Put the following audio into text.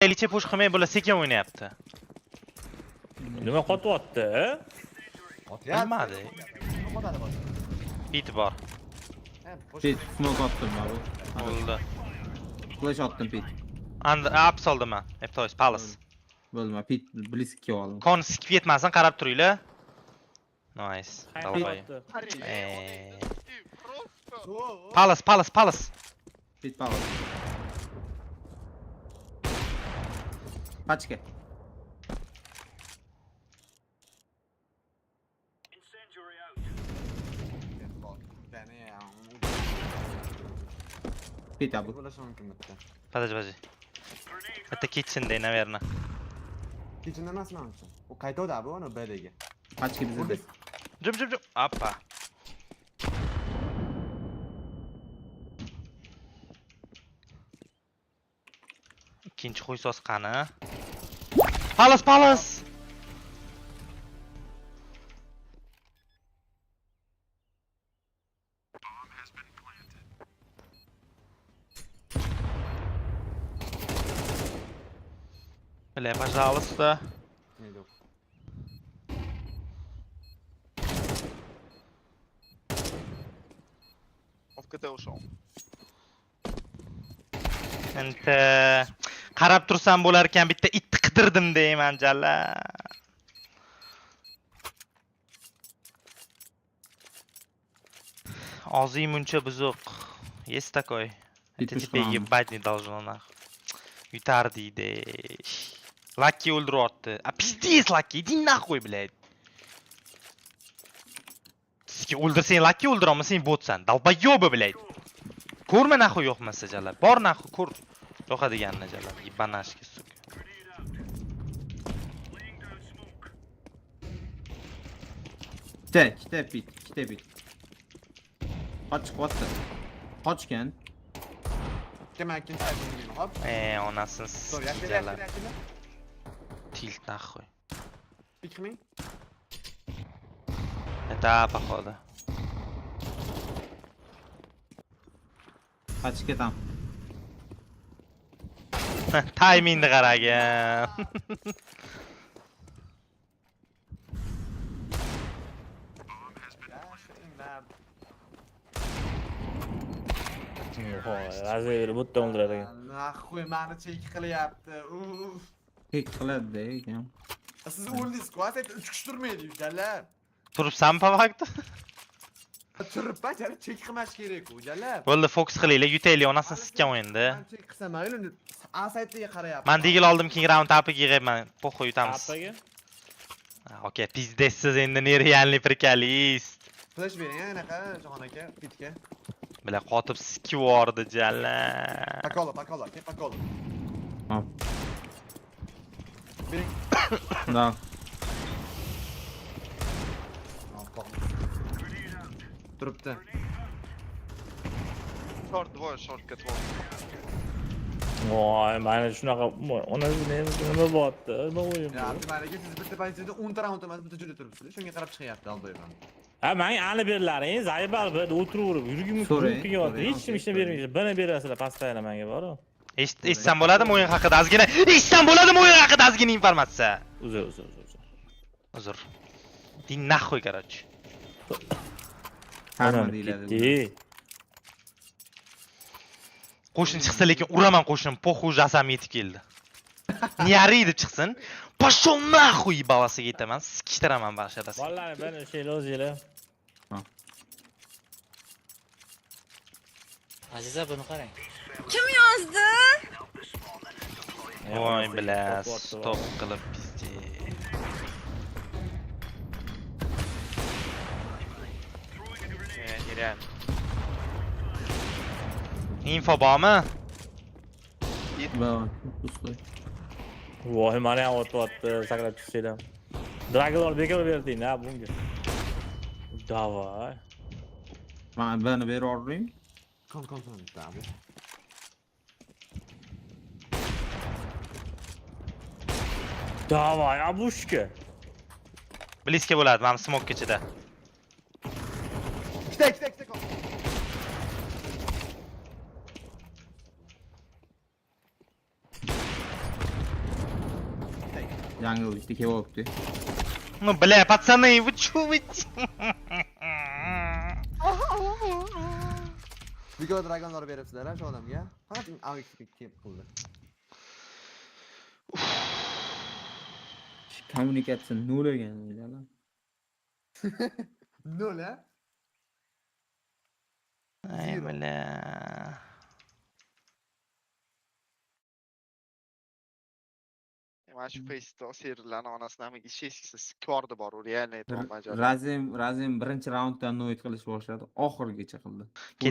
Elicha push qilmay bular sekin o'ynayapti. Nima qotyapti? Bilmadi. Bit bor. Pit smoke attım abi. Bo'ldi. Flash attım pit. Up soldim men. Eptoys Palace. Bo'lma pit bliskga oldim. Kon skip yetmasin, qarab turinglar. Nice. Dalbay. Qotyapti. Palace. Pit power. Kaçke. Pit abi. Подожди. Это kitchen'da, наверное. Kitchen'da emasmi ancha? U qaytadi abi uni B'dagi. Kaçke bize de. Jum. Appa. Ikkinchi qo'ysos qani? Palace. Бля, пожалуйста. Neydi o? КТ ушел. Endi qarab tursam bo'lar ekan, bitta itni qidirdim deyman jalla. Ozim muncha buzuq. Есть такой. Это тебе ебать не должно нахуй. Yutardi. Lucky o'ldiryapti. A pizdes Lucky, iди nахуй, блядь. Sizga o'ldirsang Lucky o'ldirolma, sen botsan. Dalbayoba, блядь. Ko'rma nахуй yo'qmasa jalla. Bor nахуй ko'r. Yo'qadiganini jalla. Yibanashga suk. İkide pit. Kaçtı. Kaçken. Kim sayfini hop. Onasini Sorry, jalla. yaklaşma. Tilt nахуй. Pikmi? Это походу. Kaçke tam. Timingni qaragan. Azir butda o'ldiradi. Nahvoy meni cheki qilyapti. Uff. Tek qiladi degan. Siz o'ldingiz-ku, asayt 3 kishi turmaydi, jalla. Turibsan pa vaqt? Turibman, jalla cheki qilmash kerak-ku, jalla. Bo'ldi, fokus qilinglar, yutaylik, onasini sikkan o'yinda. Men cheki qilsam, mayli, asaytga qarayapman. Men degil oldim, keyin round tapiga yig'ayman. Po'xoy yutamiz. Tapaga. Okey, pizdesiz endi nerealniy prikaliст. Flash bering, anaqa, Jahon aka, pitga. Bilan qotib sikib yubordi jalla. Pakolo, Hop. Bering. Da. Turibdi. Short, двое, shortga двое. Voy, mana shunaqa onasi nima bo'pti? Nima o'yin bu? Ya, Abdumalik, siz bitta paytda 10 ta round emas, bitta joyda turibsiz. Shunga qarab chiqyapti aldoyman. Ha, men ani berlaring, zaybal bir o'tiraverib, yurgim qilyapti. Hech kim ishni bermaydi. Bana berasizlar, pastaylar menga bor-ku. Eshitsam bo'ladimi o'yin haqida ozgina? Eshitsam bo'ladimi o'yin haqida ozgina informatsiya? Uzr. Din nahvoy, короче. Hamma deyiladi. Qo'shin chiqsa lekin uraman qo'shinim, poxuy jasam yetib keldi. Niyari deb chiqsin. Pashol nahvoy balasiga yetaman, sikishtiraman bashadasi. Vallahi ben şeyle o'zinglar. Aziza buni qarang. Kim yozdi? Voy bilas, stop qilib pizdi. Kerak. Info bormi? Bor. Ustoy. Voy, mana ham o'tyapti, sakrab chiqsanglar. Draglar bekor berding, ha bunga. Davay. Men beni berib yuboring. Kon abi. Davay, abushka. Bliska bo'ladi, men smoke ichida. Ikkita. Yangi uyda kelyapti. Ну, бля, пацаны, вы чё вы? Bigo dragonlar beribsizlar ha shu odamga. Faqat avishlik kelib qildi. Kommunikatsiya nol ekan o'yladim. Nol ha? Ay, Zero. бля. Mana shu Face'da seriallarni onasidan ham ish eskisi kordi bor, u realniy aytmoqchi. Razim birinchi raunddan noit qilish boshladi, oxirigacha qildi.